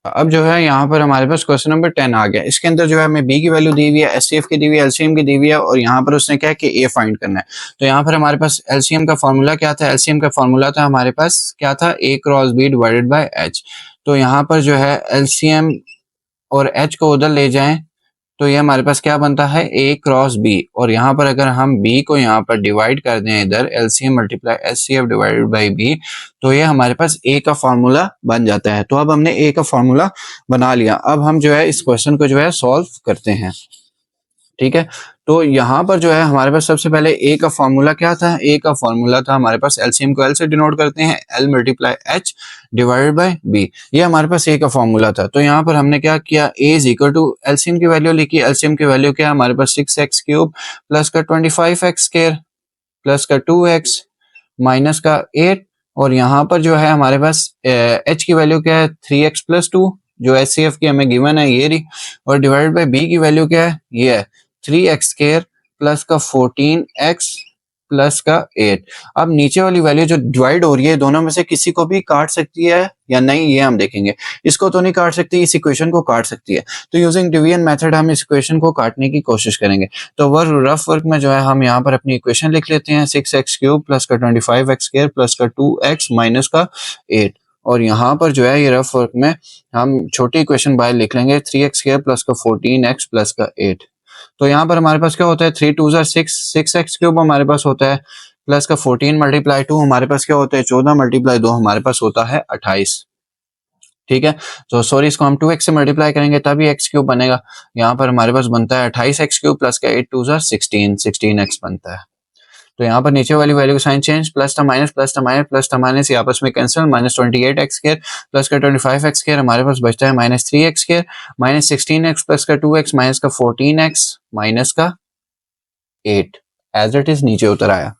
अब जो है यहाँ पर हमारे पास क्वेश्चन नंबर 10 आ गया। इसके अंदर जो है हमें बी की वैल्यू दी हुई है, एचसीएफ की दी हुई है, एलसीएम की दी हुई है और यहाँ पर उसने क्या है कि ए फाइंड करना है। तो यहाँ पर हमारे पास एलसीएम का फॉर्मूला क्या था? एलसीएम का फॉर्मूला था हमारे पास क्या था? A cross B divided by H. तो यहाँ पर जो है एलसीएम और एच को उधर ले जाएं तो ये हमारे पास क्या बनता है? A cross B. और यहाँ पर अगर हम बी को यहाँ पर डिवाइड कर दें इधर, LCM multiply HCF divided by B, तो ये हमारे पास ए का फॉर्मूला बन जाता है। तो अब हमने ए का फॉर्मूला बना लिया। अब हम जो है इस क्वेश्चन को जो है सॉल्व करते हैं। ठीक है, तो यहाँ पर जो है हमारे पास सबसे पहले ए का फॉर्मूला क्या था? ए का फॉर्मूला था हमारे पास, एलसीएम को एल से डिनोट करते हैं, L multiply H divided by B. ये हमारे पास ए का फॉर्मूला था। तो यहाँ पर हमने क्या किया? ए इज इक्वल टू एलसीएम की वैल्यू लिखी। एलसीएम की वैल्यू क्या है हमारे पास? 6x क्यूब प्लस का 25x स्क्वायर प्लस का 2x माइनस का 8। और यहाँ पर जो है हमारे पास एच की वैल्यू क्या है? 3x प्लस 2, जो एचसीएफ की हमें गिवन है ये रही। और डिवाइडेड बाय बी की वैल्यू क्या है? ये है 3x स्क्वायर प्लस का 14x प्लस का 8। अब नीचे वाली वैल्यू जो डिवाइड हो रही है दोनों में से किसी को भी काट सकती है या नहीं, ये हम देखेंगे। इसको तो नहीं काट सकती, इस इक्वेशन को काट सकती है। तो यूजिंग डिवीजन मेथड हम इस इक्वेशन को काटने की कोशिश करेंगे। तो रफ वर्क में जो है हम यहाँ पर अपनी इक्वेशन लिख लेते हैं, 6x क्यूब प्लस का 25x स्क्वायर प्लस का 2x माइनस का 8। और यहाँ पर जो है ये रफ वर्क में हम छोटी इक्वेशन बाहर लिख लेंगे, 3x स्क्वायर प्लस का 14x प्लस का 8। तो यहाँ पर हमारे पास क्या होता है? 3 2 6, 6x क्यूब हमारे पास होता है प्लस का 14 मल्टीप्लाई 2 हमारे पास क्या होता है? 14 मल्टीप्लाई 2 हमारे पास होता है 28। ठीक है, तो सॉरी इसको हम 2x से मल्टीप्लाई करेंगे तभी x क्यूब बनेगा। यहाँ पर हमारे पास बनता है 28x क्यूब प्लस का 8 2 16, 16x बनता है। तो यहाँ पर नीचे वाली वैल्यू का साइन चेंज, प्लस था माइनस, प्लस था माइनस, प्लस था माइनस, ये आपस में cancel, minus 28x square plus का 25x स्क्वायर हमारे पास बचता है minus 3x square, minus 16x plus का 2x माइनस का 14x माइनस का 8 एज इट इज नीचे उतर आया।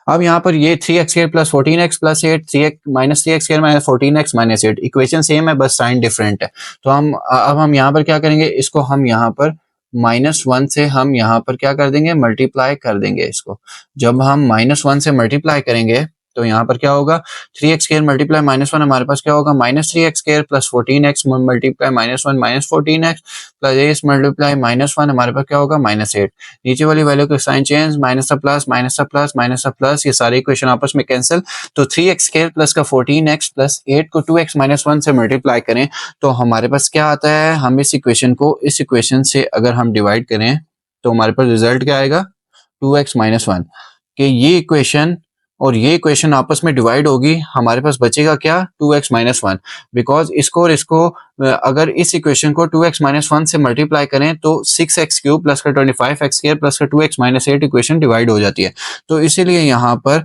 अब यहाँ पर ये 3x square plus 14x plus 8, 3x minus 3x square minus 14x minus 8, equation same है बस साइन डिफरेंट है। तो हम यहाँ पर क्या करेंगे? इसको हम यहाँ पर -1 से हम यहाँ पर क्या कर देंगे? मल्टीप्लाई कर देंगे इसको। जब हम -1 से मल्टीप्लाई करेंगे तो यहाँ पर क्या होगा? 3x स्क्वायर मल्टीप्लाई -1 हमारे पास क्या होगा? -3x square plus 14x multiply -1 minus 14x plus S multiply -1 हमारे पास क्या होगा? -8। नीचे वाली वैल्यू का साइन चेंज, माइनस का प्लस, माइनस का प्लस, माइनस का प्लस, ये सारे इक्वेशन आपस में कैंसिल। तो 3x स्क्वायर प्लस का 14x प्लस 8 को 2x माइनस 1 से मल्टीप्लाई करें तो हमारे पास क्या आता है? हम इस इक्वेशन को इस इक्वेशन से अगर हम डिवाइड करें तो हमारे पास रिजल्ट क्या आएगा? 2x माइनस 1 कि ये इक्वेशन और ये इक्वेशन आपस में डिवाइड होगी, हमारे पास बचेगा क्या? 2x minus 1। बिकॉज इसको और इसको अगर इस इक्वेशन को 2x माइनस 1 से मल्टीप्लाई करें तो 6x क्यूब प्लस का 25x स्क्वायर प्लस का 2x माइनस 8 इक्वेशन डिवाइड हो जाती है। तो इसीलिए यहाँ पर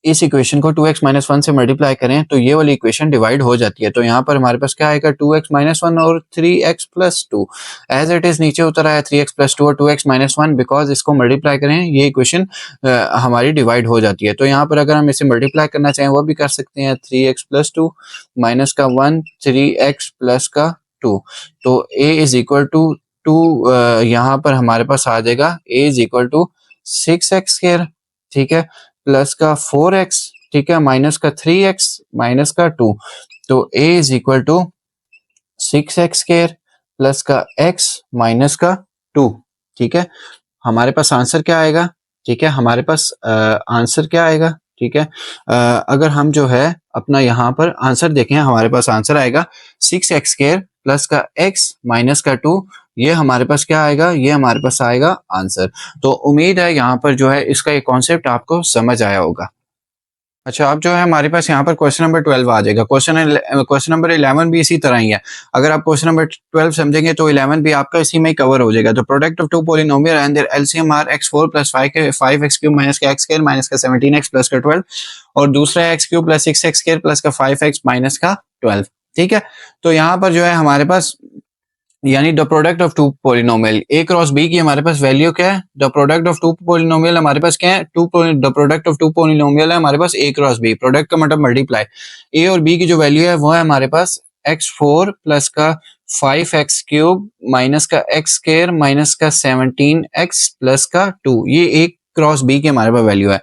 इस इक्वेशन को 2x माइनस 1 से मल्टीप्लाई करें तो ये वाली इक्वेशन डिवाइड हो जाती है। तो यहाँ पर हमारे पास क्या आएगा? 2x माइनस 1 और 3x plus 2 as it is नीचे उतर आया 3x प्लस 2 और 2x माइनस 1, बिकॉज इसको मल्टीप्लाई करें ये इक्वेशन हमारी डिवाइड हो जाती है। तो यहाँ पर अगर हम इसे मल्टीप्लाई करना चाहें वो भी कर सकते हैं, 3x प्लस 2 माइनस का 1 3x प्लस का 2। तो a इज इक्वल टू 2, यहाँ पर हमारे पास आ जाएगा a is equal to 6x square, ठीक है, प्लस का 4x, ठीक है, माइनस का 3x माइनस का 2। तो a is equal to 6x square plus का x माइनस का 2। ठीक है, हमारे पास आंसर क्या आएगा? ठीक है, हमारे पास आंसर क्या आएगा? ठीक है, अगर हम जो है अपना यहाँ पर आंसर देखें, हमारे पास आंसर आएगा 6x स्क्वायर प्लस का x माइनस का 2। ये हमारे पास क्या आएगा? ये हमारे पास आएगा आंसर। तो उम्मीद है यहाँ पर जो है इसका ये कॉन्सेप्ट आपको समझ आया होगा। अच्छा, अब जो है हमारे पास यहाँ पर क्वेश्चन नंबर 12 आ जाएगा। क्वेश्चन नंबर 11 भी इसी तरह ही है। अगर आप क्वेश्चन नंबर 12 समझेंगे तो 11 भी आपका इसी में ही कवर हो जाएगा। तो product of two polynomial and their LCM are x4 plus 5x cube minus का x स्क्वायर माइनस का 17x प्लस का 12, और दूसरा x cube plus 6x square plus का 5x माइनस का 12। ठीक है, तो यहाँ पर जो है हमारे पास यानी the product of two polynomial A cross B की हमारे पास वैल्यू क्या है? The product of two polynomial हमारे पास क्या है? The product of two polynomial है हमारे पास ए क्रॉस बी। प्रोडक्ट का मतलब मल्टीप्लाई। ए और बी की जो वैल्यू है वो है हमारे पास x4 प्लस का 5x क्यूब माइनस का x स्क्वायर माइनस का 17x प्लस का 2। ये ए क्रॉस बी की हमारे पास वैल्यू है।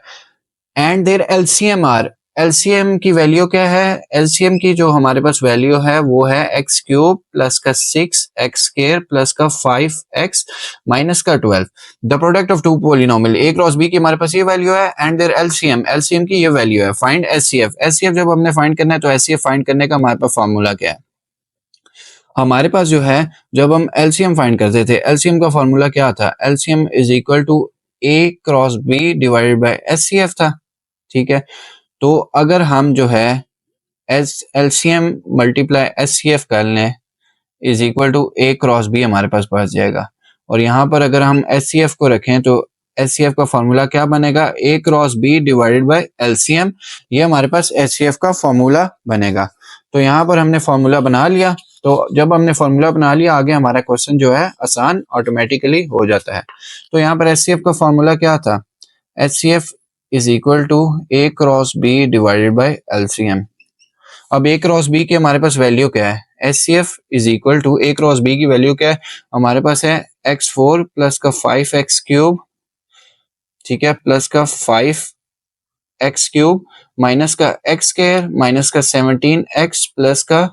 And their LCM are, LCM की वैल्यू क्या है? एलसीएम की जो हमारे पास वैल्यू है वो है एक्स क्यूब प्लस का 6 एक्स स्क्वायर प्लस का 5 एक्स माइनस का 12। The product of two polynomial A cross B की हमारे पास ये वैल्यू है एंड देयर एलसीएम, एलसीएम की ये वैल्यू है। फाइंड एचसीएफ, एचसीएफ जब हमने फाइंड करना है तो एचसीएफ फाइंड करने का हमारे पास फॉर्मूला क्या है? हमारे पास जो है जब हम एलसीएम फाइंड करते थे, एलसीएम का फॉर्मूला क्या था? LCM is equal to A cross B divided by HCF था। ठीक है, तो अगर हम जो है एस एलसीएम मल्टीप्लाई एचसीएफ कर लें is equal to A cross B हमारे पास बच जाएगा। और यहाँ पर अगर हम एचसीएफ को रखें तो एचसीएफ का फॉर्मूला क्या बनेगा? A cross B divided by LCM, ये हमारे पास एचसीएफ का फॉर्मूला बनेगा। तो यहाँ पर हमने फॉर्मूला बना लिया। तो जब हमने फॉर्मूला बना लिया आगे हमारा क्वेश्चन जो है आसान ऑटोमेटिकली हो जाता है। तो यहाँ पर एचसीएफ का फॉर्मूला क्या था? HCF is equal to A cross B divided by LCM. अब ए क्रॉस बी की हमारे पास वैल्यू क्या है? HCF is equal to A cross B की वैल्यू क्या है? हमारे पास है x4 प्लस का 5x क्यूब, ठीक है, प्लस का 5x क्यूब माइनस का x स्क्वायर माइनस का 17x प्लस का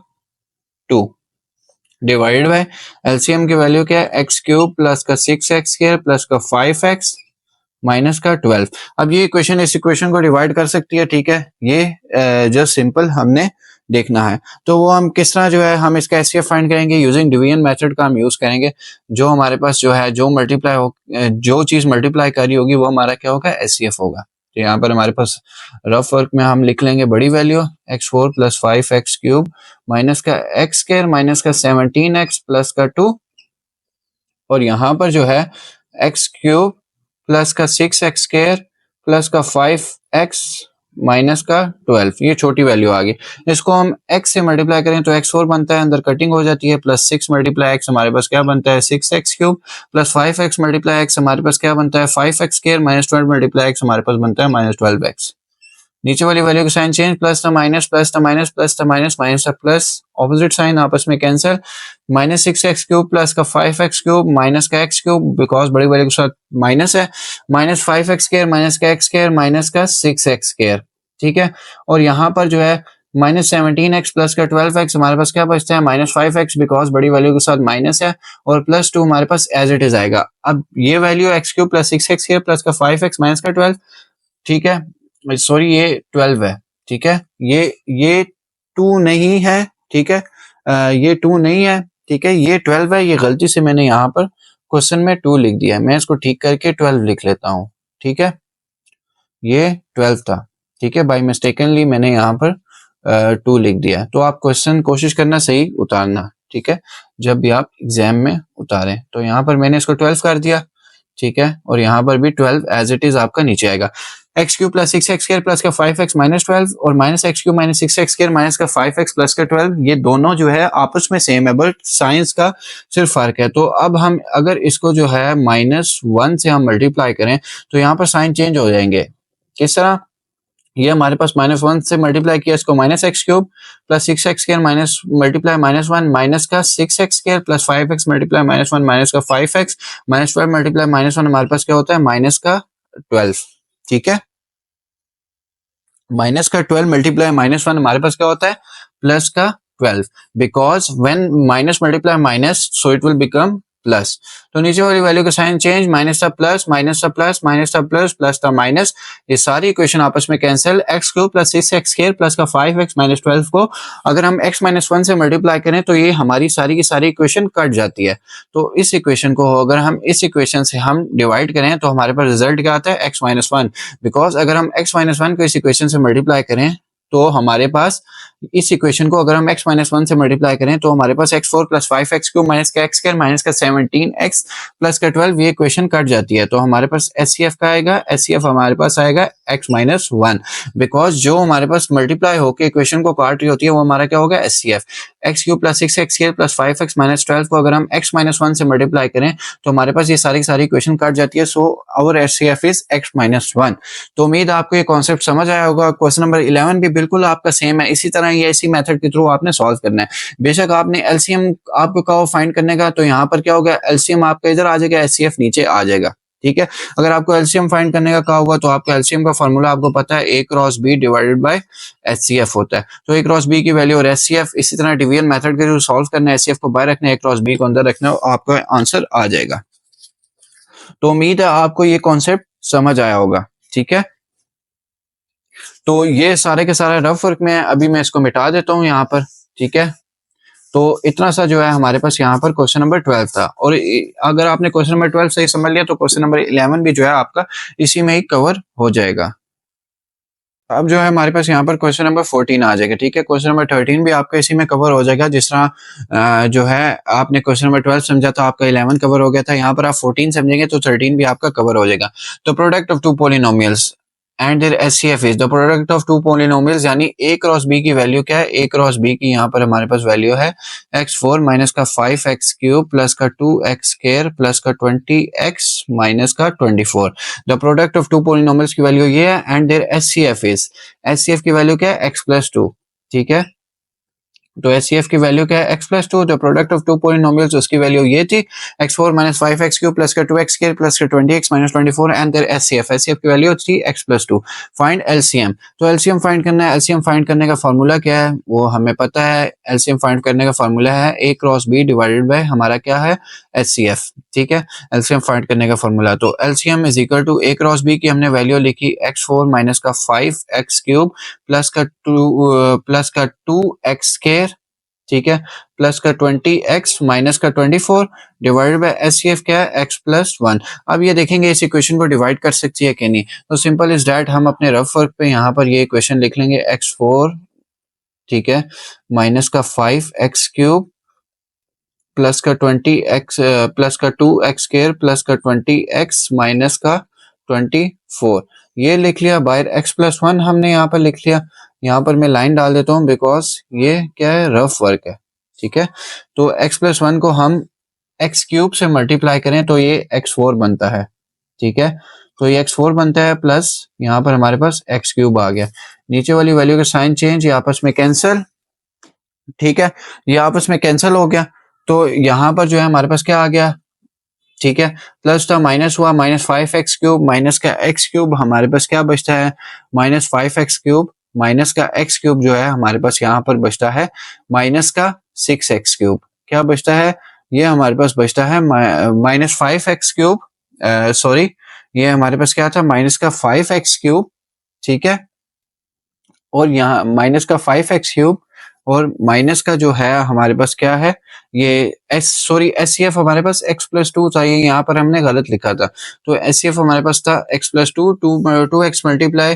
2 डिवाइडेड बाय एलसीएम की वैल्यू क्या है? x क्यूब प्लस का 6x स्क्वायर प्लस का 5x माइनस का 12। अब ये इक्वेशन इस इक्वेशन को डिवाइड कर सकती है, ठीक है, ये जस्ट सिंपल हमने देखना है। तो वो हम किस तरह जो है हम इसका एचसीएफ फाइंड करेंगे? यूजिंग डिवीजन मेथड का हम यूज करेंगे। जो हमारे पास जो है जो मल्टीप्लाई हो जो चीज मल्टीप्लाई करी होगी वो हमारा क्या होगा? एचसीएफ होगा। तो यहाँ पर हमारे पास रफ वर्क में हम लिख लेंगे बड़ी value x4 plus 5x cube minus का x स्क्वायर माइनस का 17x प्लस का 2, और यहाँ पर जो है x क्यूब प्लस का 6x स्क्वायर प्लस का 5x माइनस का 12, ये छोटी वैल्यू आ गई। इसको हम x से मल्टीप्लाई करें तो x4 बनता है, अंदर कटिंग हो जाती है, प्लस 6 मल्टीप्लाई x हमारे पास क्या बनता है? 6x cube plus 5x multiply x हमारे पास क्या बनता है? 5x square minus 12 multiply x हमारे पास बनता है माइनस 12x। नीचे वाली वैल्यू का साइन चेंज, प्लस था माइनस प्लस था माइनस प्लस था माइनस माइनस था प्लस, ऑपोजिट साइन आपस में cancel, minus 6x cube plus का 5x क्यूब माइनस का x क्यूब बिकॉज बड़ी वैल्यू के साथ माइनस है, माइनस 5x स्क्वायर माइनस का x स्क्वायर माइनस का 6x स्क्वायर, ठीक है। और यहाँ पर जो है माइनस 17x प्लस का 12x हमारे पास क्या बचता है? माइनस 5x बिकॉज बड़ी वैल्यू के साथ माइनस है, और प्लस 2 हमारे पास एज इट इज आएगा। अब ये value x cube plus 6x square plus का 5x माइनस का 12, ठीक है, सॉरी ये 12 है, ठीक है, ये 2 नहीं है, ठीक है, ये 2 नहीं है, ठीक है, ये 12 है। ये गलती से मैंने यहाँ पर क्वेश्चन में 2 लिख दिया है, मैं इसको ठीक करके 12 लिख लेता हूँ, ठीक है, ये 12 था, ठीक है, बाय मिस्टेकनली मैंने यहाँ पर 2 लिख दिया। तो आप क्वेश्चन कोशिश करना सही उतारना, ठीक है, जब भी आप एग्जाम में उतारें। तो यहाँ पर मैंने इसको 12 कर दिया, ठीक है, और यहाँ पर भी 12 एज इट इज आपका नीचे आएगा। X cube plus 6x square plus का 5x माइनस 12 और minus x cube minus 6x square minus का 5x प्लस का 12, ये दोनों जो है आपस में सेम है, बट साइंस का सिर्फ फर्क है। तो अब हम अगर इसको जो है -1 से हम मल्टीप्लाई करें तो यहाँ पर साइन चेंज हो जाएंगे। किस तरह? ये हमारे पास -1 से मल्टीप्लाई किया, इसको minus x cube plus 6x square minus multiply -1 minus का 6x square plus 5x multiply -1 minus का 5x माइनस 12 मल्टीप्लाई -1 हमारे पास क्या होता है? माइनस का 12, ठीक है, माइनस का 12 मल्टीप्लाई -1 हमारे पास क्या होता है? प्लस का 12, because when minus multiply minus so it will become plus. तो नीचे वाली वैल्यू का साइन चेंज, माइनस था प्लस माइनस था प्लस माइनस था प्लस प्लस था माइनस, ये सारी इक्वेशन आपस में cancel. X cube plus 6x square plus का 5x माइनस 12 को अगर हम x-1 से मल्टीप्लाई करें तो ये हमारी सारी की सारी इक्वेशन कट जाती है। तो इस इक्वेशन को अगर हम इस इक्वेशन से हम डिवाइड करें तो हमारे पास रिजल्ट क्या आता है? x-1, बिकॉज अगर हम x-1 को इस इक्वेशन से मल्टीप्लाई करें तो हमारे पास इस इक्वेशन को अगर हम x-1 से मल्टीप्लाई करें तो हमारे पास x4 plus 5x cube minus का x स्क्वायर माइनस का 17x प्लस का 12, ये इक्वेशन कट जाती है। तो हमारे पास एचसीएफ का आएगा, एचसीएफ हमारे पास आएगा x-1, बिकॉज जो हमारे पास मल्टीप्लाई होकर इक्वेशन को काट रही होती है वो हमारा क्या होगा? HCF. X cube plus 6x square plus 5x minus 12 को अगर हम x-1 से मल्टीप्लाई करें तो हमारे पास ये सारी सारी इक्वेशन कट जाती है। So our HCF is x-1। तो उम्मीद है आपको ये कॉन्सेप्ट समझ आया होगा। क्वेश्चन नंबर 11 भी बिल्कुल आपका सेम है, इसी तरह ये इसी मेथड के थ्रू आपने सॉल्व करना है। बेशक आपने एलसीएम आपको कहा फाइंड करने का, तो यहाँ पर क्या होगा? एलसीएम आपका इधर आ जाएगा, एचसीएफ नीचे आ जाएगा। ठीक है। अगर आपको एलसीएम फाइंड करने का कहा होगा तो आपका एलसीएम का फार्मूला आपको पता है A cross B divided by HCF होता है। तो ए क्रॉस बी की वैल्यू और एचसीएफ, इसी तरह डिवीजन मेथड के जो सॉल्व करना है, एचसीएफ को बाहर रखना है, ए क्रॉस बी को अंदर रखना है, आपका आंसर आ जाएगा। तो उम्मीद है आपको ये कॉन्सेप्ट समझ आया होगा। ठीक है, तो ये सारे के सारे रफ वर्क में है। अभी मैं इसको मिटा देता हूँ यहाँ पर। ठीक है, तो इतना सा जो है हमारे पास यहाँ पर क्वेश्चन नंबर 12 था। और अगर आपने क्वेश्चन नंबर 12 सही समझ लिया तो क्वेश्चन नंबर 11 भी जो है आपका इसी में ही कवर हो जाएगा। अब जो है हमारे पास यहाँ पर क्वेश्चन नंबर 14 आ जाएगा। ठीक है, क्वेश्चन नंबर 13 भी आपका इसी में कवर हो जाएगा। जिस तरह जो है आपने क्वेश्चन नंबर 12 समझा तो आपका 11 कवर हो गया था, यहाँ पर आप 14 समझेंगे तो 13 भी आपका कवर हो जाएगा। तो product of two polynomials and their HCF is the product of two polynomials, यानी ए क्रॉस बी की वैल्यू क्या है? ए क्रॉस बी की यहाँ पर हमारे पास वैल्यू है x4 माइनस का 5x क्यूब प्लस का 2x स्क्वायर प्लस का 20x माइनस का 24। The product of two polynomials की वैल्यू ये है and their HCF is, HCF की वैल्यू क्या है? x plus 2। ठीक है, तो एचसीएफ की वैल्यू क्या है? x plus 2। जो प्रोडक्ट ऑफ टू पोलिनोमियल्स उसकी वैल्यू ये थी x4 minus 5x cube plus का 2x स्क्वायर प्लस का 20x minus 24 and their HCF, HCF की वैल्यू थी x प्लस 2। फाइंड एलसीएम, तो एलसीएम फाइंड करना है। एलसीएम फाइंड करने का फार्मूला क्या है वो हमें पता है। एलसीएम फाइंड करने का फार्मूला है a cross b divided by हमारा क्या है? एचसीएफ। ठीक है, एलसीएम फाइंड करने का फार्मूला, तो LCM is equal to a cross b की हमने वैल्यू लिखी x4 माइनस का 5x क्यूब प्लस का 2x स्क्वायर, ठीक है, प्लस का 20x माइनस का 24 डिवाइडेड बाय एचसीएफ क्या है? x plus 1। अब ये देखेंगे इस इक्वेशन को डिवाइड कर सकती है कि नहीं। तो सिंपल इज दैट हम अपने रफ वर्क पे यहाँ पर ये इक्वेशन लिख लेंगे x4, ठीक है, माइनस का 5x क्यूब प्लस का 20x प्लस का 2x स्क्वायर प्लस का 20x माइनस का 24, ये लिख लिया। बाहर x प्लस 1 हमने यहाँ पर लिख लिया। यहाँ पर मैं लाइन डाल देता हूँ बिकॉज ये क्या है? रफ वर्क है। ठीक है, तो x प्लस 1 को हम x क्यूब से मल्टीप्लाई करें तो ये x4 बनता है। ठीक है, तो ये x4 बनता है प्लस यहाँ पर हमारे पास x क्यूब आ गया। नीचे वाली वैल्यू का साइन चेंज, ये आपस में कैंसिल। ठीक है, ये आपस में कैंसिल हो गया। तो यहाँ पर जो है हमारे पास क्या आ गया? ठीक है, प्लस था माइनस हुआ, माइनस 5x क्यूब माइनस का x क्यूब, हमारे पास क्या बचता है? माइनस 5x क्यूब माइनस का x क्यूब जो है हमारे पास यहाँ पर बचता है माइनस का 6x क्यूब। क्या बचता है? ये हमारे पास बचता है माइनस 5x क्यूब, सॉरी, ये हमारे पास क्या था? माइनस का 5x क्यूब। ठीक है, और यहाँ माइनस का 5x क्यूब और माइनस का जो है हमारे पास क्या है? ये एचसीएफ हमारे पास x प्लस 2 था, ये यहाँ पर हमने गलत लिखा था। तो एचसीएफ हमारे पास था x plus 2, 2x multiply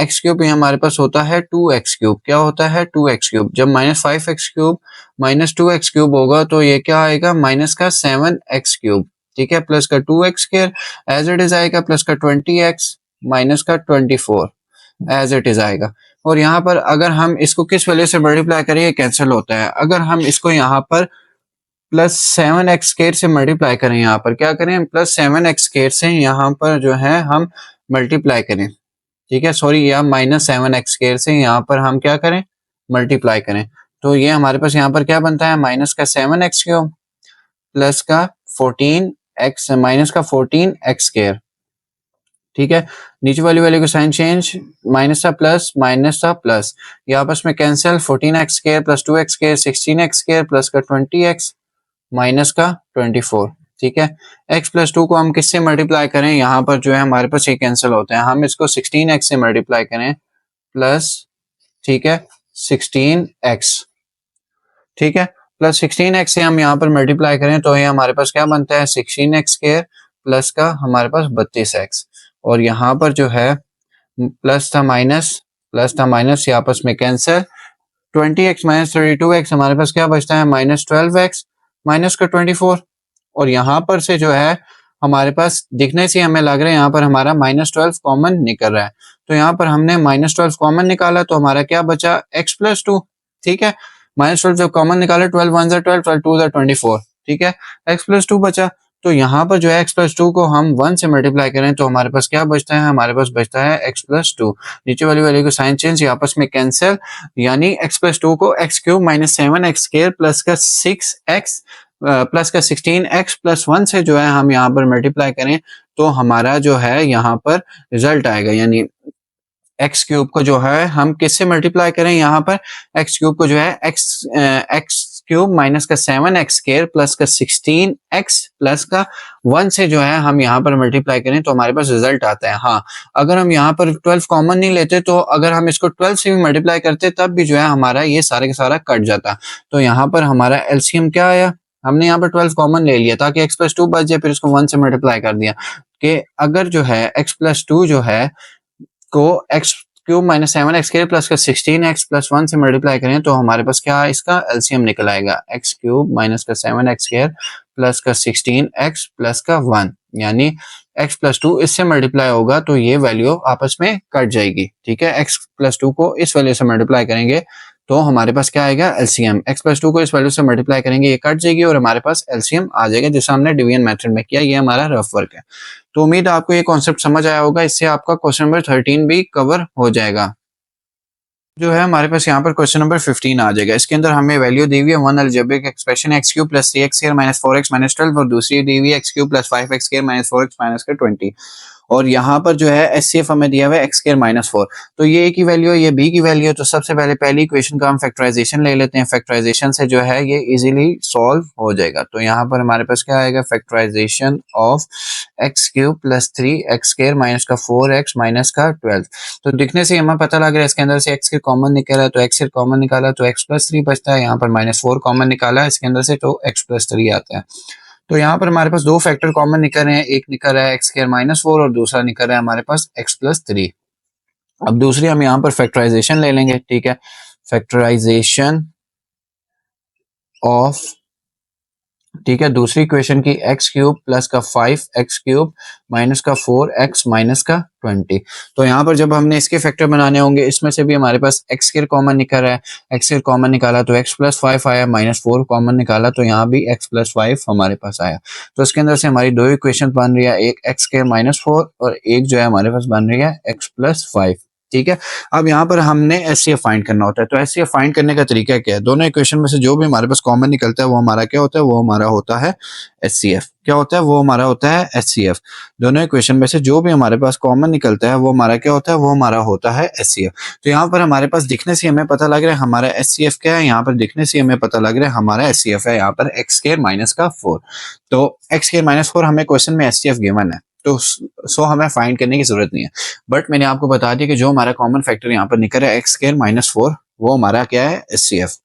x cube, ये हमारे पास होता है 2x क्यूब। क्या होता है? 2x cube. जब minus 5x cube minus 2x cube होगा तो ये क्या आएगा? माइनस का 7x क्यूब। ठीक है, प्लस का 2x square as it is आएगा प्लस का 20x माइनस का 24 एज इट इज आएगा। और यहाँ पर अगर हम इसको किस वैल्यू से मल्टीप्लाई करें ये कैंसिल होता है। अगर हम इसको यहाँ पर प्लस 7x स्क्वायर से मल्टीप्लाई करें, यहाँ पर क्या करें? प्लस 7x स्क्वायर से यहाँ पर जो है हम मल्टीप्लाई करें। ठीक है, सॉरी, या माइनस 7x स्क्वायर से यहाँ पर हम क्या करें? मल्टीप्लाई करें। तो ये हमारे पास यहाँ पर क्या बनता है? माइनस का 7x क्यूब प्लस का 14x माइनस का 14x स्क्वायर। ठीक है, नीचे वाली वैल्यू का साइन चेंज, माइनस का प्लस, ये आपस में cancel. 14x square plus 2x square 16x square plus का 20x माइनस का 24। ठीक है, x प्लस 2 को हम किससे मल्टीप्लाई करें? यहाँ पर जो है हमारे पास ये कैंसिल होते हैं, हम इसको 16x से मल्टीप्लाई करें प्लस, ठीक है, 16x। ठीक है, प्लस 16x से हम यहाँ पर मल्टीप्लाई करें तो ये हमारे पास क्या बनता है? 16x स्क्वायर प्लस का हमारे पास 32x। और यहाँ पर जो है प्लस था माइनस, ये आपस में कैंसिल। 20x माइनस 32x हमारे पास क्या बचता है? माइनस 12x माइनस का 24। और यहाँ पर से जो है हमारे पास दिखने से हमें लग रहा है यहाँ पर हमारा माइनस 12 कॉमन निकल रहा है। तो यहाँ पर हमने माइनस 12 कॉमन निकाला तो हमारा क्या बचा? x plus 2। ठीक है, माइनस 12 जब कॉमन निकाला 12 1 12 12 2 24। ठीक है, x प्लस 2 बचा। तो यहाँ पर जो है x प्लस 2 को हम 1 से मल्टीप्लाई करें तो हमारे पास क्या बचता है? हमारे पास बचता है x प्लस 2। नीचे वाली वैल्यू को साइन चेंज, आपस में कैंसिल, यानी x प्लस 2 को x cube minus 7x square plus का 6x प्लस का 16x प्लस 1 से जो है हम यहाँ पर मल्टीप्लाई करें तो हमारा जो है यहाँ पर रिजल्ट आएगा, यानी एक्स क्यूब को जो है हम किससे मल्टीप्लाई करें, यहाँ पर एक्स क्यूब को जो है एक्स क्यूब माइनस का 7x स्क्वायर प्लस का 16x प्लस का 1 से जो है हम यहाँ पर मल्टीप्लाई करें तो हमारे पास रिजल्ट आता है। हाँ, अगर हम यहाँ पर 12 कॉमन नहीं लेते तो अगर हम इसको 12 से भी मल्टीप्लाई करते तब भी जो है हमारा ये सारे का सारा कट जाता। तो यहाँ पर हमारा एलसीएम क्या आया, हमने यहाँ पर 12 कॉमन ले लिया ताकि x प्लस 2 बच जाए, फिर इसको 1 से मल्टीप्लाई कर दिया कि अगर जो है x प्लस 2 जो है को x cube minus 7x square plus का 16x प्लस 1 से मल्टीप्लाई करें तो हमारे पास क्या इसका एलसीएम निकल आएगा, एक्स क्यूब माइनस का 7x स्क्वायर प्लस का 16x प्लस का 1, यानी x प्लस 2 इससे मल्टीप्लाई होगा तो ये वैल्यू आपस में कट जाएगी। ठीक है, x प्लस 2 को इस वैल्यू से मल्टीप्लाई करेंगे तो हमारे पास क्या आएगा एलसीएम, x प्लस 2 को इस वैल्यू से मल्टीप्लाई करेंगे ये कट जाएगी और हमारे पास एलसीएम आ जाएगा, जिसे हमने डिवीजन मेथड में किया। ये हमारा रफ वर्क है। तो उम्मीद है आपको ये कॉन्सेप्ट समझ आया होगा, इससे आपका क्वेश्चन नंबर 13 भी कवर हो जाएगा। जो है हमारे पास यहाँ पर क्वेश्चन नंबर 15 आ जाएगा। इसके अंदर हमें वैल्यू दी हुई है one algebraic expression x cube plus 3x square minus 4x minus 12 और दूसरी दी हुई है x cube plus 5x square minus 4x minus का 20 और यहाँ पर जो है एचसीएफ हमें दिया हुआ है एक्स स्क्वायर माइनस 4। तो ये ए की वैल्यू है, ये बी की वैल्यू है। तो सबसे पहले पहली इक्वेशन का हम फैक्टराइजेशन ले लेते हैं। फैक्टराइजेशन से जो है ये इजीली सॉल्व हो जाएगा। तो यहाँ पर हमारे पास क्या आएगा, factorisation of x cube plus 3x square minus का 4x माइनस का 12। तो दिखने से हमें पता लग रहा है इसके अंदर से एक्स के कॉमन निकला है तो एक्स से कॉमन निकाला तो एक्स प्लस 3 बचता है। यहाँ पर माइनस 4 कॉमन निकाला है इसके अंदर से तो एक्स प्लस 3 आता है। तो यहाँ पर हमारे पास दो फैक्टर कॉमन निकल रहे हैं, एक निकल रहा है एक्स स्क्वायर माइनस 4 और दूसरा निकल रहा है हमारे पास एक्स प्लस 3। अब दूसरी हम यहाँ पर फैक्टराइजेशन ले लेंगे। ठीक है, फैक्टराइजेशन ऑफ, ठीक है, दूसरी इक्वेशन की एक्स क्यूब प्लस का 5x क्यूब माइनस का 4x माइनस का 20। तो यहाँ पर जब हमने इसके फैक्टर बनाने होंगे इसमें से भी हमारे पास एक्स स्क्वायर कॉमन निकल रहा है, एक्स स्क्वायर कॉमन निकाला तो एक्स प्लस 5 आया, माइनस 4 कॉमन निकाला तो यहाँ भी एक्स प्लस 5 हमारे पास आया। तो इसके अंदर से हमारी दो इक्वेशन बन रही है, एक एक्स स्क्वायर माइनस 4 और एक जो है हमारे पास बन रही है एक्स प्लस 5। ठीक है, अब यहाँ पर हमने एचसीएफ फाइंड करना होता है। तो एचसीएफ फाइंड करने का तरीका क्या है, दोनों इक्वेशन में से जो भी हमारे पास कॉमन निकलता है वो हमारा क्या होता है, वो हमारा होता है एचसीएफ। क्या होता है, वो हमारा होता है एचसीएफ। दोनों इक्वेशन में से जो भी हमारे पास कॉमन निकलता है वो हमारा क्या होता है, वो हमारा होता है एचसीएफ। तो यहाँ पर हमारे पास दिखने से हमें पता लग रहा है हमारा एचसीएफ क्या है, यहाँ पर दिखने से हमें पता लग रहा है हमारा एचसीएफ है यहाँ पर एक्स स्क्वायर माइनस का 4। तो एक्स स्क्वायर माइनस 4 हमें क्वेश्चन में एचसीएफ गिवन है तो सो हमें फाइंड करने की जरूरत नहीं है। बट मैंने आपको बता दिया कि जो हमारा कॉमन फैक्टर यहाँ पर निकल रहा है एक्स स्क्वायर माइनस 4 वो हमारा क्या है, एचसीएफ।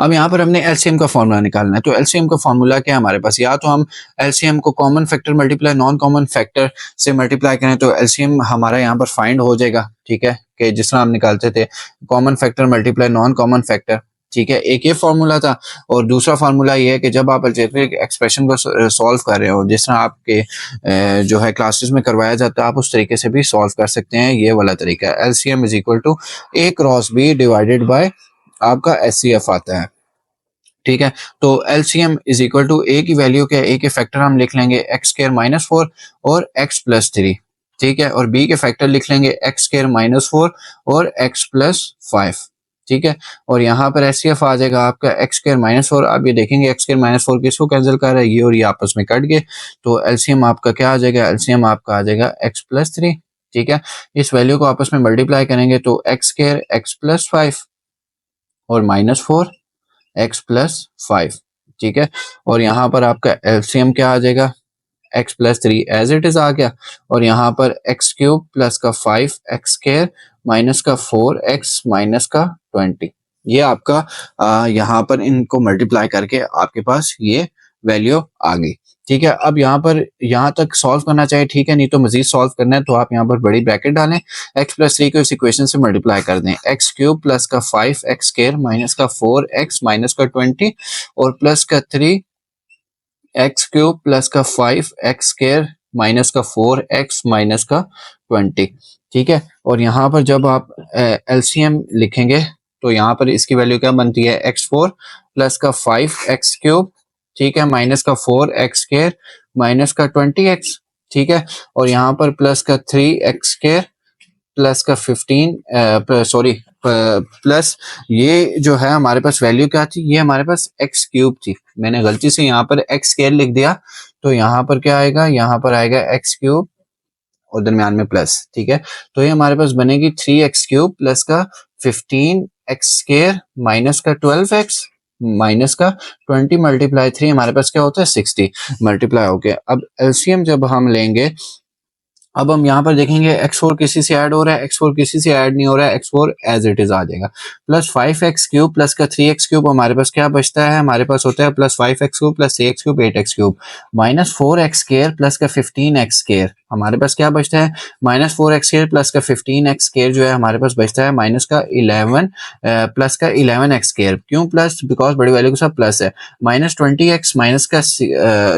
अब यहाँ पर हमने एलसीएम का फॉर्मूला निकालना है। तो एलसीएम का फॉर्मूला क्या है हमारे पास, या तो हम एलसीएम को common factor multiply non common factor से मल्टीप्लाई करें तो एलसीएम हमारा यहाँ पर फाइंड हो जाएगा। ठीक है, कि जिस तरह हम निकालते थे common factor multiply non common factor. ठीक है, एक ये फॉर्मूला था और दूसरा फॉर्मूला ये है कि जब आप अलजेब्रिक एक्सप्रेशन को सॉल्व कर रहे हो जिस तरह आपके जो है क्लासेस में करवाया जाता है आप उस तरीके से भी सॉल्व कर सकते हैं। ये वाला तरीका है, LCM is equal to A cross B divided by आपका एचसीएफ आता है। ठीक है, तो LCM is equal to A की वैल्यू क्या है, ए के फैक्टर हम लिख लेंगे एक्स स्क्वायर माइनस 4 और एक्स प्लस 3। ठीक है, और बी के फैक्टर लिख लेंगे एक्स स्क्वायर माइनस 4 और एक्स प्लस 5। ठीक है, और यहाँ पर एचसीएफ आ जाएगा आपका एक्स स्क्वायर माइनस 4। आप ये देखेंगे एक्स स्क्वायर माइनस 4 किसको कैंसिल कर रहा है, ये और ये आपस में कट गए। तो एलसीएम आपका क्या आ जाएगा, एलसीएम आपका आ जाएगा एक्स प्लस 3। ठीक है, इस वैल्यू को आपस में मल्टीप्लाई करेंगे तो एक्स स्क्वायर एक्स प्लस 5 और माइनस 4 एक्स प्लस 5। ठीक है, और यहाँ पर आपका एलसीएम क्या आ जाएगा, X plus 3 as it is आ गया और यहाँ पर एक्स क्यूब प्लस का 5 एक्स स्क्वायर माइनस का 4 एक्स माइनस का 20। ये आपका यहाँ पर इनको मल्टीप्लाई करके आपके पास ये वैल्यू आ गई। ठीक है, अब यहाँ पर यहाँ तक सॉल्व करना चाहिए। ठीक है, नहीं तो मजीद सॉल्व करना है तो आप यहाँ पर बड़ी ब्रैकेट डालें, एक्स प्लस 3 को इस इक्वेशन से मल्टीप्लाई कर दें, एक्स क्यूब प्लस का 5 एक्स स्क्वायर माइनस का 4 एक्स माइनस का 20 और प्लस का 3 एक्स क्यूब प्लस का 5 एक्स स्क्वायर माइनस का 4 एक्स माइनस का 20। ठीक है, और यहाँ पर जब आप एलसीएम लिखेंगे तो यहाँ पर इसकी वैल्यू क्या बनती है, x4 प्लस का 5 एक्स क्यूब, ठीक है, माइनस का 4 एक्स स्क्वायर माइनस का 20x। ठीक है, और यहाँ पर प्लस का 3 एक्स स्क्वायर प्लस का 15 सॉरी प्लस ये जो है हमारे पास वैल्यू क्या थी, ये हमारे पास एक्स क्यूब थी, मैंने गलती से यहाँ पर एक्स स्क्वायर लिख दिया, तो यहाँ पर क्या आएगा, यहाँ पर आएगा एक्स क्यूब और दरमियान में प्लस, ठीक है। तो ये हमारे पास बनेगी 3x³ प्लस का 15x² माइनस का 12x माइनस का 20 मल्टीप्लाई 3 हमारे पास क्या होता है 60 मल्टीप्लाई हो गया। अब एलसीएम जब हम लेंगे, अब हम यहाँ पर देखेंगे x4 किसी से ऐड हो रहा है, x4 किसी से ऐड नहीं हो रहा है, x4 एज इट इज आ जाएगा। प्लस 5x³ प्लस का 3x³ हमारे पास क्या बचता है, हमारे पास होता है plus 5x³ plus 3x³ 8x³ minus 4x² plus का 15x² हमारे पास क्या बचता है, माइनस 4x² प्लस का 15x² जो है हमारे पास बचता है माइनस का 11 प्लस का 11x²। क्यों प्लस, बिकॉज बड़ी वैल्यू के साथ प्लस है। माइनस 20x माइनस का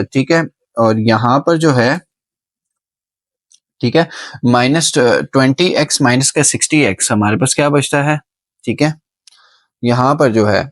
ठीक है, और यहाँ पर जो है ठीक है माइनस 20x माइनस का 60x हमारे पास क्या बचता है, ठीक है यहाँ पर जो है,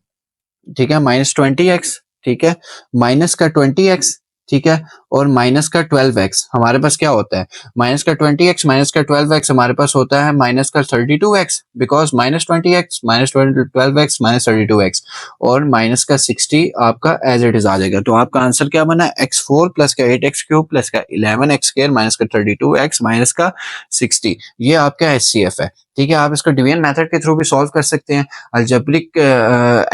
ठीक है माइनस 20x, ठीक है माइनस का 20x, ठीक है और माइनस का 12x हमारे पास क्या होता है, माइनस का 20x माइनस का 12x हमारे पास होता है माइनस का 32x, because minus 20x minus 12x minus 32x और माइनस का 60 आपका एज इट इज आ जाएगा। तो आपका आंसर क्या बना, x4 प्लस का 8x³ प्लस का 11x² माइनस का 32x माइनस का 60, ये आपका HCF है। ठीक है, आप इसको डिवीजन मेथड के थ्रू भी सॉल्व कर सकते हैं। अलजेब्रिक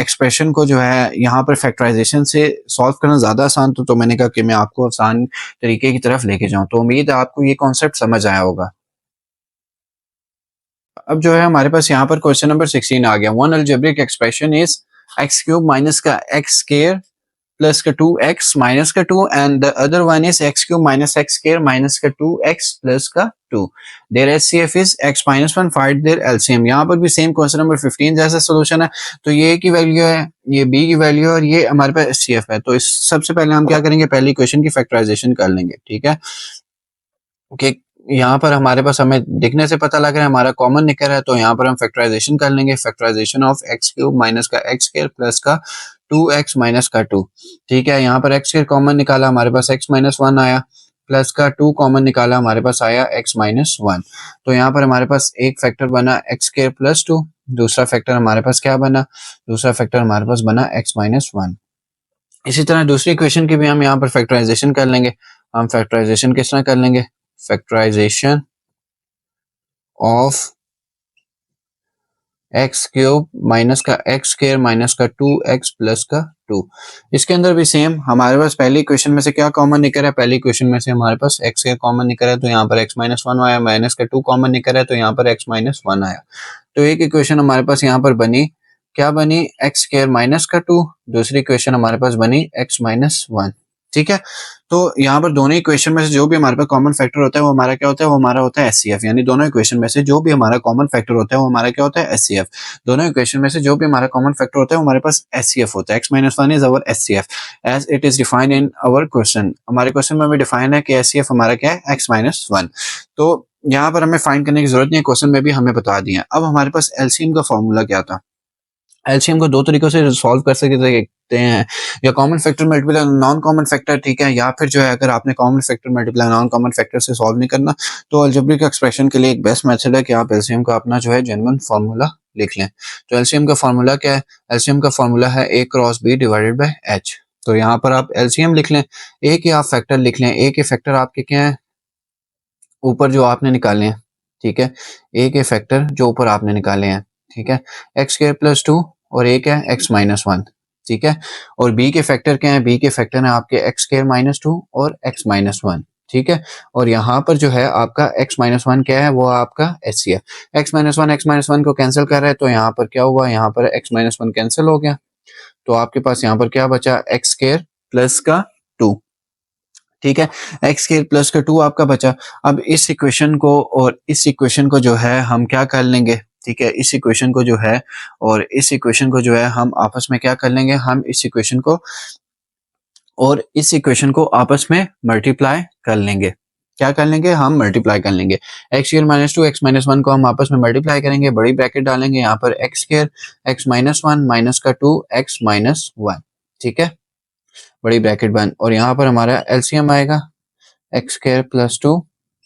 एक्सप्रेशन को जो है यहाँ पर फैक्टराइजेशन से सॉल्व करना ज्यादा आसान, तो मैंने कहा कि मैं आपको आसान तरीके की तरफ लेके जाऊं। तो उम्मीद है आपको ये कॉन्सेप्ट समझ आया होगा। अब जो है हमारे पास यहाँ पर क्वेश्चन नंबर 16 आ गया। One algebraic expression is x³ minus का x² प्लस का 2x माइनस का 2 and the other one is x³ minus x² minus का 2x प्लस का 2। Their HCF is x minus 1, find their LCM। यहाँ पर भी सेम क्वेश्चन नंबर 15 जैसा solution है। तो ये A की वैल्यू है, ये B की वैल्यू है और ये हमारे पास HCF है। तो इस सबसे पहले हम क्या करेंगे, पहली इक्वेशन की फैक्टराइजेशन कर लेंगे। ठीक है, कि यहाँ पर हमारे पास हमें दिखने से पता लग रहा है हमारा कॉमन निकल है, तो यहाँ पर हम फैक्टराइजेशन कर लेंगे। फैक्टराइजेशन ऑफ x³ माइनस का x² प्लस का 2x माइनस का 2। ठीक है, यहाँ पर x² कॉमन निकाला, हमारे पास x माइनस 1 आया, प्लस का 2 कॉमन निकाला, हमारे पास आया x माइनस 1। तो यहाँ पर हमारे पास एक फैक्टर बना x² प्लस 2, दूसरा फैक्टर हमारे पास क्या बना, दूसरा फैक्टर हमारे पास बना x माइनस 1। इसी तरह दूसरी इक्वेशन की भी हम यहाँ पर फैक्टराइजेशन कर लेंगे। हम फैक्टराइजेशन किस तरह कर लेंगे, फैक्टराइजेशन ऑफ x³ माइनस का x² माइनस का 2x प्लस का 2। इसके अंदर भी सेम हमारे पास पहली इक्वेशन में से क्या कॉमन निकल रहा है, पहली इक्वेशन में से हमारे पास x² कॉमन निकल रहा है, तो यहाँ पर x माइनस 1 आया, माइनस का 2 कॉमन निकल रहा है, तो यहाँ पर x माइनस 1 आया। तो एक इक्वेशन हमारे पास यहाँ पर बनी, क्या बनी, x² माइनस का 2, दूसरी इक्वेशन हमारे पास बनी x माइनस 1। ठीक है, तो यहाँ पर दोनों इक्वेशन में से जो भी हमारे पास कॉमन फैक्टर होता है वो हमारा क्या होता है, वो हमारा होता है HCF। यानी दोनों इक्वेशन में से जो भी हमारा कॉमन फैक्टर होता है वो हमारा क्या होता है, HCF। दोनों इक्वेशन में से जो भी हमारा कॉमन फैक्टर होता है वो हमारे पास HCF होता है। x minus 1 is our HCF as it is defined in our question. हमारे क्वेश्चन में भी डिफाइन है कि HCF हमारा क्या है, x माइनस 1। तो यहाँ पर हमें फाइंड करने की जरूरत नहीं है, क्वेश्चन में भी हमें बता दिया। अब हमारे पास LCM का फॉर्मूला क्या था, एलसीएम को दो तरीकों से सॉल्व कर सकते हैं, या common factor multiply non common factor, ठीक है, या फिर जो है अगर आपने common factor multiply non common factor से सॉल्व नहीं करना तो अलजेब्रिक एक्सप्रेशन के लिए एक बेस्ट मेथड है कि आप एलसीएम का अपना जो है जेन्युइन फार्मूला लिख लें। तो एलसीएम का फार्मूला क्या है, एलसीएम का फार्मूला है a cross b divided by h। तो यहाँ पर आप एलसीएम लिख लें, a के आप फैक्टर लिख लें, a के फैक्टर आपके क्या है, ऊपर जो आपने निकाले हैं, ठीक है, a के फैक्टर जो ऊपर आपने निकाले हैं, ठीक है, x² प्लस 2 और एक है x माइनस 1। ठीक है, और b के फैक्टर क्या है, b के फैक्टर है आपके x² माइनस 2 और x माइनस 1। ठीक है, और यहाँ पर जो है आपका x माइनस 1 क्या है, वो आपका HCF। x माइनस 1 को कैंसिल कर रहे हैं, तो यहाँ पर क्या हुआ, यहाँ पर x माइनस 1 कैंसिल हो गया, तो आपके पास यहाँ पर क्या बचा, x² प्लस का 2। ठीक है, x² प्लस का 2 आपका बचा। अब इस इक्वेशन को और इस इक्वेशन को जो है हम क्या कर लेंगे, ठीक है, इस इक्वेशन को जो है और इस इक्वेशन को जो है हम आपस में क्या कर लेंगे, हम इस इक्वेशन को और इस इक्वेशन को आपस में मल्टीप्लाई कर लेंगे। क्या कर लेंगे, हम मल्टीप्लाई कर लेंगे। x² माइनस 2 x माइनस 1 को हम आपस में मल्टीप्लाई करेंगे, बड़ी ब्रैकेट डालेंगे, यहाँ पर x² x माइनस 1 माइनस का 2 x माइनस 1। ठीक है, बड़ी ब्रैकेट बंद, और यहाँ पर हमारा एलसीएम आएगा x² प्लस 2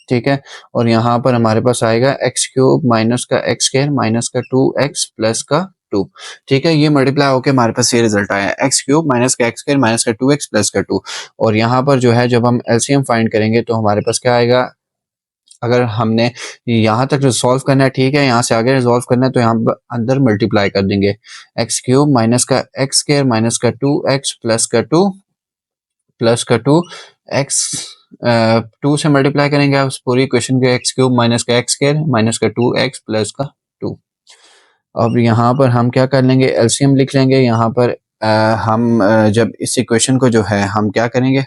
ठीक है, और यहाँ पर हमारे पास आएगा एक्स क्यूब माइनस का एक्स स्क्वायर माइनस का 2x प्लस का 2। ठीक है, ये मल्टीप्लाई होकर हमारे पास ये रिजल्ट आया एक्स क्यूब माइनस का एक्स स्क्वायर माइनस का 2x प्लस का 2। और यहाँ पर जो है जब हम एलसीएम फाइंड करेंगे तो हमारे पास क्या आएगा, अगर हमने यहाँ तक रिजॉल्व करना है, ठीक है, यहाँ से आगे रिजॉल्व करना है तो यहाँ पर अंदर मल्टीप्लाई कर देंगे एक्स क्यूब माइनस का एक्स स्क्वायर माइनस का 2x प्लस का 2 प्लस का 2x 2 से मल्टीप्लाई करेंगे आप पूरी इक्वेशन को, एक्स क्यूब माइनस का एक्स स्क्वायर माइनस का 2x प्लस का 2। अब यहाँ पर हम क्या कर लेंगे, एलसीएम लिख लेंगे। यहाँ पर जब इस इक्वेशन को जो है हम क्या करेंगे,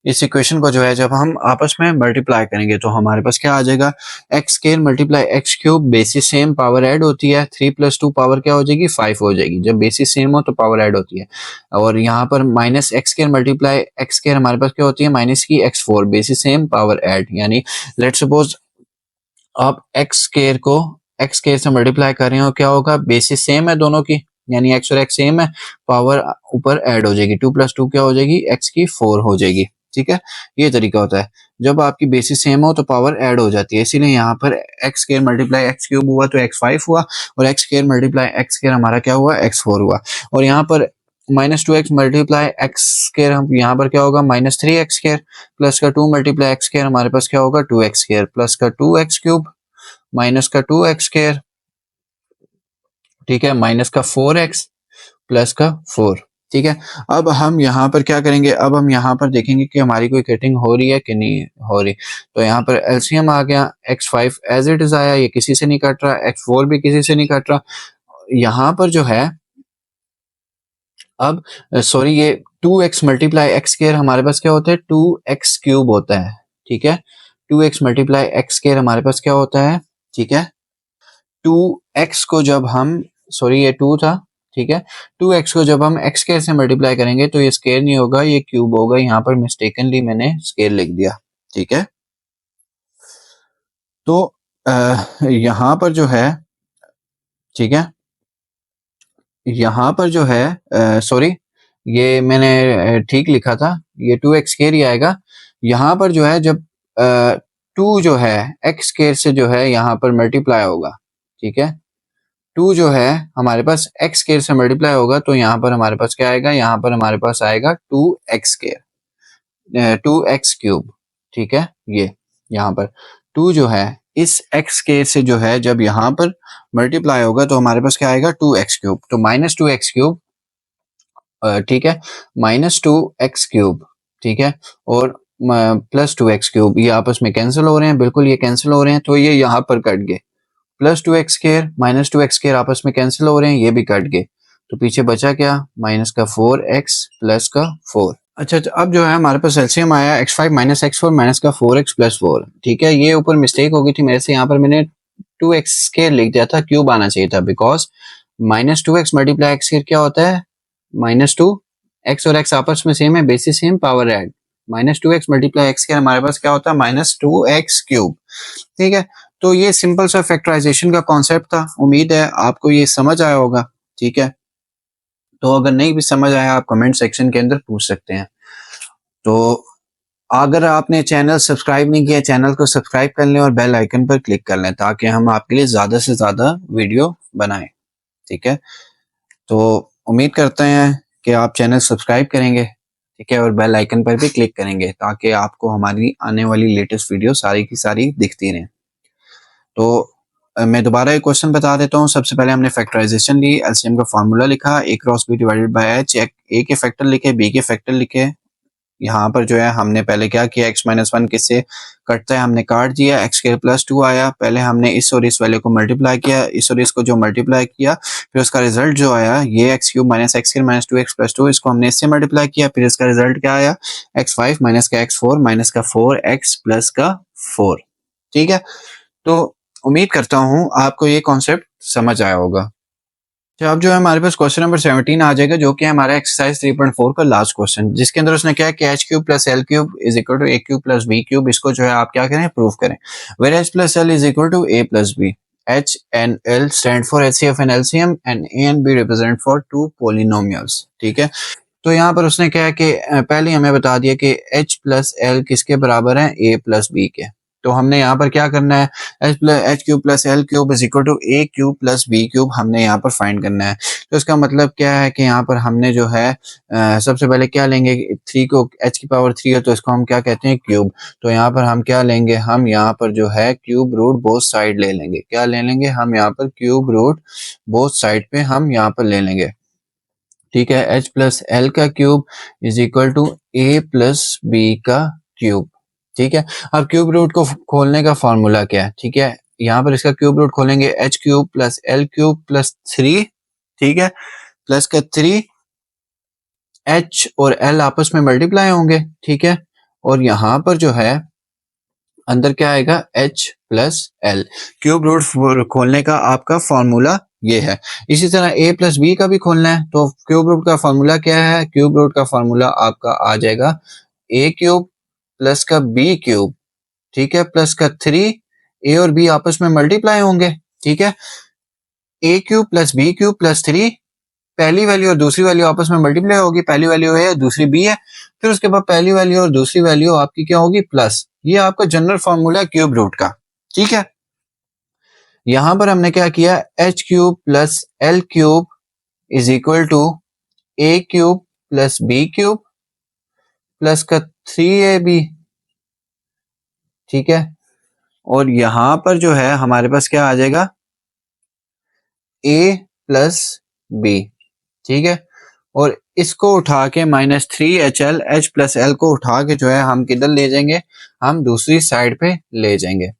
इस इक्वेशन को जो है जब हम आपस में मल्टीप्लाई करेंगे तो हमारे पास क्या आ जाएगा, x square multiply x cube, basis same power add होती है, 3 + 2 पावर क्या हो जाएगी 5 हो जाएगी, जब बेसिस सेम हो तो पावर ऐड होती है। और यहाँ पर minus x square multiply x square हमारे पास क्या होती है माइनस की x4, basis same power add, यानी लेट सपोज आप एक्स स्क्वायर को एक्स स्क्वायर से मल्टीप्लाई कर रहे हो, क्या होगा बेसिस सेम है दोनों की, यानी एक्स और एक्स सेम है, पावर ऊपर ऐड हो जाएगी, 2 + 2 क्या हो जाएगी एक्स की 4 हो जाएगी। ठीक है, ये तरीका होता है, जब आपकी बेसिस सेम हो तो पावर ऐड हो जाती है, इसीलिए यहाँ पर x square multiply x cube हुआ तो x5 हुआ, और x square multiply x square हमारा क्या हुआ x4 हुआ। और यहाँ पर -2x मल्टीप्लाई एक्स स्क्वायर, हम यहाँ पर क्या होगा -3x स्क्वायर प्लस का 2 मल्टीप्लाई एक्स स्क्वायर हमारे पास क्या होगा 2x स्क्वायर प्लस का 2x क्यूब माइनस का 2x स्क्वायर, ठीक है, माइनस का 4x प्लस का 4। ठीक है, अब हम यहाँ पर क्या करेंगे, अब हम यहाँ पर देखेंगे कि हमारी कोई कटिंग हो रही है कि नहीं हो रही। तो यहाँ पर एलसीएम आ गया, x5 एज इट इज आया, ये किसी से नहीं कट रहा, x4 भी किसी से नहीं कट रहा। यहाँ पर जो है अब सॉरी, ये 2x मल्टीप्लाई एक्स स्क्वायर हमारे पास क्या होता है 2x क्यूब होता है। ठीक है, 2x मल्टीप्लाई एक्स स्क्वायर हमारे पास क्या होता है, ठीक है, 2x को जब हम, सॉरी ये 2 था, ठीक है, 2x को जब हम x स्क्वायर से मल्टीप्लाई करेंगे तो ये स्क्वायर नहीं होगा, ये क्यूब होगा, यहाँ पर मिस्टेकनली मैंने स्क्वायर लिख दिया। ठीक है, तो यहाँ पर जो है, ठीक है, यहाँ पर जो है सॉरी, ये मैंने ठीक लिखा था, ये 2x स्क्वायर ही आएगा। यहाँ पर जो है जब 2 जो है x स्क्वायर से जो है यहाँ पर मल्टीप्लाई होगा, ठीक है, 2 जो है हमारे पास x स्क्वायर से मल्टीप्लाई होगा तो यहाँ पर हमारे पास क्या आएगा, यहाँ पर हमारे पास आएगा 2x स्क्वायर 2x क्यूब। ठीक है, ये यहाँ पर 2 जो है इस x स्क्वायर से जो है जब यहाँ पर मल्टीप्लाई होगा तो हमारे पास क्या आएगा 2x क्यूब, तो -2x क्यूब, ठीक है, -2x क्यूब, ठीक है, और +2x क्यूब, ये आपस में कैंसिल हो रहे हैं, बिल्कुल ये कैंसिल हो रहे हैं, तो ये यहाँ पर कट गए, +2x स्क्वायर -2x स्क्वायर आपस में कैंसिल हो रहे हैं, ये भी कट गए, तो पीछे बचा क्या माइनस का 4x प्लस का 4। अच्छा, अब जो है हमारे पास एलसीएम आया x5 - x4 माइनस का 4x प्लस 4। ठीक है, ये ऊपर मिस्टेक हो गई थी मेरे से, यहाँ पर मैंने 2x स्क्वायर लिख दिया था, क्यूब आना चाहिए था, because -2x multiply x square क्या होता है -2, x और x आपस में सेम है, basis same power add, -2x multiply x square हमारे पास क्या होता है -2x क्यूब। ठीक है, तो ये सिंपल सा फैक्टराइजेशन का कॉन्सेप्ट था, उम्मीद है आपको ये समझ आया होगा। ठीक है, तो अगर नहीं भी समझ आया आप कमेंट सेक्शन के अंदर पूछ सकते हैं। तो अगर आपने चैनल सब्सक्राइब नहीं किया, चैनल को सब्सक्राइब कर लें और बेल आइकन पर क्लिक कर लें ताकि हम आपके लिए ज़्यादा से ज़्यादा वीडियो बनाएं। ठीक है, तो उम्मीद करते हैं कि आप चैनल सब्सक्राइब करेंगे, ठीक है, और बेल आइकन पर भी क्लिक करेंगे ताकि आपको हमारी आने वाली लेटेस्ट वीडियो सारी की सारी दिखती रहें। तो मैं दोबारा एक क्वेश्चन बता देता हूँ। सबसे पहले हमने फैक्टराइजेशन ली, एलसीएम का फार्मूला लिखा, a cross b divided by h, a के फैक्टर लिखे, b के फैक्टर लिखे। यहाँ पर जो है हमने पहले क्या किया, x - 1 किससे कटता है हमने काट दिया, x स्क्वायर प्लस 2 आया, पहले हमने इस और इस वैल्यू को मल्टीप्लाई किया, इस और इसको जो मल्टीप्लाई किया, फिर उसका रिजल्ट जो आया ये x cube minus x square minus 2x plus 2, इसको हमने इससे मल्टीप्लाई किया, फिर इसका रिजल्ट क्या आया x5 माइनस का x4 माइनस का 4x प्लस का 4। ठीक है, तो उम्मीद करता हूँ आपको ये कॉन्सेप्ट समझ आया होगा। तो अब जो है हमारे पास क्वेश्चन नंबर 17 आ जाएगा, जो कि है हमारा एक्सरसाइज 3.4 का लास्ट क्वेश्चन, जिसके अंदर उसने क्या है कि h cube plus l cube is equal to a cube plus b cube, इसको जो है आप क्या करें प्रूव करें, where h plus l is equal to a plus b, h and l stand for HCF and LCM and a and b represent for two polynomials। ठीक है, तो यहाँ पर उसने क्या है कि पहले हमें बता दिया कि h प्लस l किसके बराबर है a प्लस b के। तो हमने यहाँ पर क्या करना है, H cube plus L cube is equal to A cube plus B cube हमने यहाँ पर फाइंड करना है। तो इसका मतलब क्या है कि यहाँ पर हमने जो है सबसे पहले क्या लेंगे, 3 को एच की पावर 3 है तो इसको हम क्या कहते हैं, क्यूब। तो यहाँ पर हम क्या लेंगे, हम यहाँ पर जो है क्यूब रूट बोथ साइड ले लेंगे। क्या ले लेंगे, हम यहाँ पर क्यूब रूट बोथ साइड पे हम यहाँ पर ले लेंगे। ठीक है, एच प्लस एल का cube is equal to A plus B का क्यूब। ठीक है, अब क्यूब रूट को खोलने का फॉर्मूला क्या है, ठीक है, यहाँ पर इसका क्यूब रूट खोलेंगे, H cube plus L cube plus 3, ठीक है, प्लस का 3, एच और एल आपस में मल्टीप्लाई होंगे, ठीक है, और यहाँ पर जो है अंदर क्या आएगा, H plus L. Cube root खोलने का आपका फॉर्मूला ये है। इसी तरह ए प्लस बी का भी खोलना है, तो क्यूब रूट का फॉर्मूला क्या है, क्यूब रूट का फॉर्मूला आपका आ जाएगा ए क्यूब प्लस का बी क्यूब, ठीक है, प्लस का 3, ए और बी आपस में मल्टीप्लाई होंगे, ठीक है, A cube plus B cube plus 3, पहली वैल्यू और दूसरी वैल्यू आपस में मल्टीप्लाई होगी, पहली वैल्यू है दूसरी बी है, फिर उसके बाद पहली वैल्यू और दूसरी वैल्यू आपकी क्या होगी, प्लस। ये आपका जनरल फॉर्मूला है क्यूब रूट का, ठीक है। यहां पर हमने क्या किया, H cube plus L cube is equal to A cube plus B cube plus का 3ab, ठीक है, और यहां पर जो है हमारे पास क्या आ जाएगा, ए प्लस बी, ठीक है, और इसको उठा के -3HL, एच प्लस एल को उठा के जो है हम किधर ले जाएंगे, हम दूसरी साइड पे ले जाएंगे,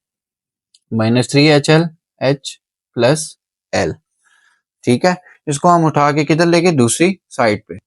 -3HL एच प्लस एल, ठीक है, इसको हम उठा के किधर लेंगे, दूसरी साइड पे,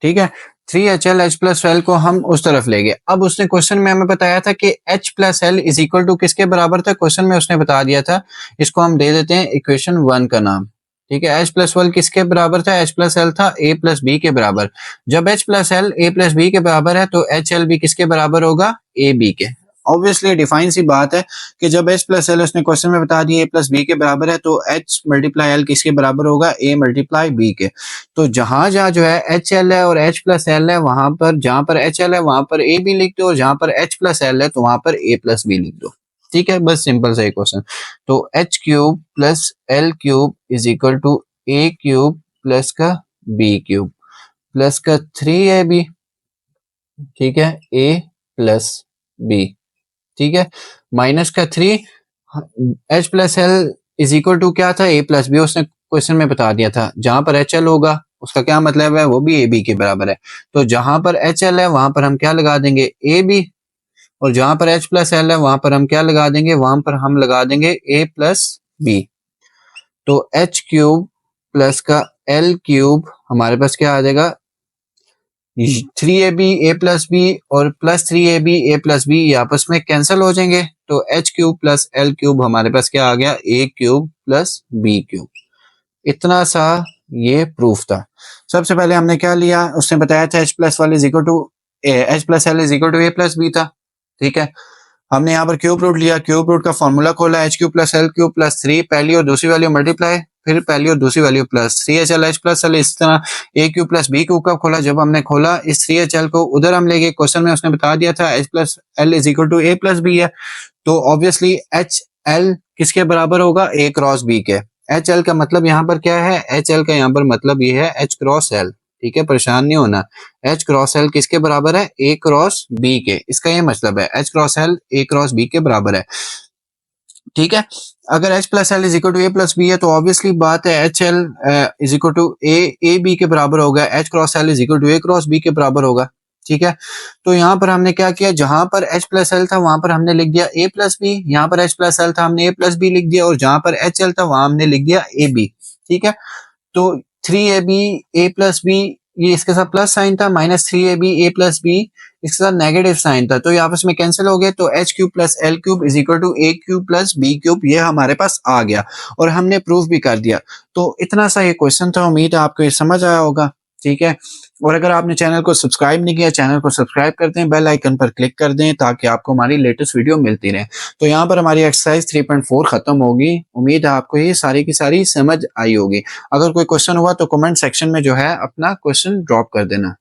ठीक है। 3HL एच प्लस एल को हम उस तरफ ले गए। अब उसने क्वेश्चन में हमें बताया था कि H plus L is equal to किसके बराबर था, क्वेश्चन में उसने बता दिया था, इसको हम दे देते हैं इक्वेशन 1 का नाम, ठीक है। एच प्लस एल किसके बराबर था, एच प्लस एल था ए प्लस बी के बराबर। जब H plus L A plus B के बराबर है तो एच एल भी किसके बराबर होगा, ए बी के। ऑब्वियसली डिफाइन सी बात है कि जब एच प्लस एल उसने क्वेश्चन में बता दिया ए प्लस बी के बराबर है तो एच मल्टीप्लाई एल किसके बराबर होगा, ए मल्टीप्लाई बी के। तो जहां जहां जो है एच एल है और एच प्लस एल है, वहां पर जहां पर एच एल है वहां पर ए बी लिख दो, और जहां पर एच प्लस एल है तो वहां पर ए प्लस बी लिख दो, ठीक है, बस सिंपल सा क्वेश्चन। तो H cube plus L cube is equal to A cube plus का बी क्यूब प्लस का 3ab, ठीक है, ए प्लस बी, ठीक है, माइनस का 3, H plus L is equal to क्या था, ए प्लस बी, उसने क्वेश्चन में बता दिया था। जहां पर एच एल होगा उसका क्या मतलब है, वो भी ए बी के बराबर है। तो जहां पर एच एल है वहां पर हम क्या लगा देंगे, ए बी, और जहां पर एच प्लस एल है वहां पर हम क्या लगा देंगे, वहां पर हम लगा देंगे ए प्लस बी। तो एच क्यूब प्लस का एल क्यूब हमारे पास क्या आ जाएगा, 3ab ए प्लस बी और प्लस 3ab ए प्लस बी आपस में कैंसिल हो जाएंगे, तो H cube plus L cube हमारे पास क्या आ गया, ए क्यूब प्लस बी क्यूब। इतना सा ये प्रूफ था। सबसे पहले हमने क्या लिया, उसने बताया था H plus L is equal to A plus B था, ठीक है। हमने यहाँ पर क्यूब रूट लिया, क्यूब रूट का फॉर्मूला खोला, H cube plus L cube plus 3, पहली और दूसरी वैल्यू मल्टीप्लाई, फिर पहली और दूसरी value plus 3HL H plus L. इस तरह ए क्यूब प्लस बी क्यूब का खोला, जब हमने खोला इस 3HL को उधर हम ले गए, क्वेश्चन में उसने बता दिया था H plus L is equal to A plus B है, तो ऑब्वियसली एच एल किसके बराबर होगा, ए क्रॉस बी के। एच एल का मतलब यहाँ पर क्या है, एच एल का यहाँ पर मतलब ये है एच क्रॉस एल, ठीक है, परेशान नहीं होना। एच क्रॉस एल किसके बराबर है, ए क्रॉस बी के, इसका ये मतलब है H cross L A cross B के बराबर है, ठीक है। अगर H plus L is equal to A plus B है तो ऑब्वियसली बात है H L is equal to A B के बराबर होगा, H cross L is equal to A cross B के बराबर होगा, ठीक है। तो यहाँ पर हमने क्या किया, जहां पर एच प्लस एल था वहां पर हमने लिख दिया ए प्लस बी, यहाँ पर एच प्लस एल था हमने ए प्लस बी लिख दिया, और जहां पर एच एल था वहां हमने लिख दिया ए बी, ठीक है। तो 3ab ए प्लस बी, ये इसके साथ प्लस साइन था, -3ab ए प्लस बी इसके साथ नेगेटिव साइन था, तो ये आपस में कैंसिल हो गए, तो H cube plus L cube is equal to A cube plus B cube, ये हमारे पास आ गया और हमने प्रूफ भी कर दिया। तो इतना सा ये क्वेश्चन था, उम्मीद है आपको ये समझ आया होगा, ठीक है। और अगर आपने चैनल को सब्सक्राइब नहीं किया, चैनल को सब्सक्राइब कर दें, बेल आइकन पर क्लिक कर दें ताकि आपको हमारी लेटेस्ट वीडियो मिलती रहे। तो यहाँ पर हमारी एक्सरसाइज 3.4 खत्म होगी। उम्मीद है आपको ये सारी की सारी समझ आई होगी। अगर कोई क्वेश्चन हुआ तो कमेंट सेक्शन में जो है अपना क्वेश्चन ड्रॉप कर देना।